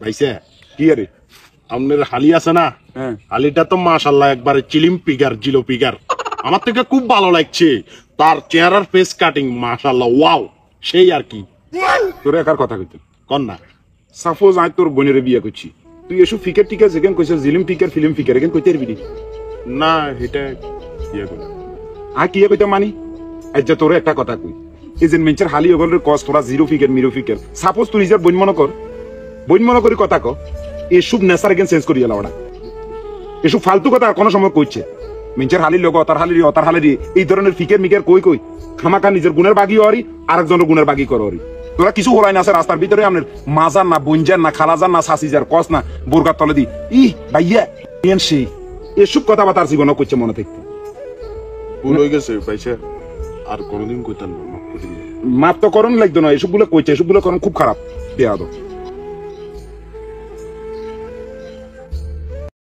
ভাইসে কি আরে আপনার হালি আছে না, হালিটা তো মাশাআল্লাহ একবারে চিলিম পিগার জিলো পিগার, আমার থেকে খুব ভালো লাগছে। তার চেহারার ফেস কাটিং মাশাআল্লাহ ওয়াও, সেই আর কি। তোর একার কথা কইতে কন না, সাপোজ আজ তোর বোনের বিয়ে করছি, তুই এসব ফিকার টিকার যেখানে কইছ জিলিম ফিকার ফিল্ম ফিকার এখানে কইতে পারবি না এটা ইয়ে করে কি কইতে মানি। আচ্ছা তোর একটা কথা কই, এই যে মেঞ্চের হালি ওগুলোর কস তোরা জিরো ফিকার মিরো ফিকার, সাপোজ তুই নিজের বইন মনে করি কথা ক, এসব নেশার এখানে চেঞ্জ করি এলাম না, এসব ফালতু কথা কোনো সময় কইছে। মেঞ্চের হালির লোক অতার হালিরি এই ধরনের ফিকের মিকের কই খামাখা নিজের গুণের বাগি হরি আরেকজনের গুণের বাগি কররি। তোরা কিছু হলাই না রাস্তার ভিতরে আপনার মাজার না বঞ্জার না খালাজার না সাসিজার কস না বোরগার তলে দি ভাইয়া সেই এসব কথাবার্তা জীবন করছে মনে থাকতে। ভুল হয়ে গেছে ভাইসে, আর কোনোদিন কইতাম না, মাপ তো করণ লাগতো না, এসব গুলো কইছে, এসব গুলো করণ খুব খারাপ বেয়াদব।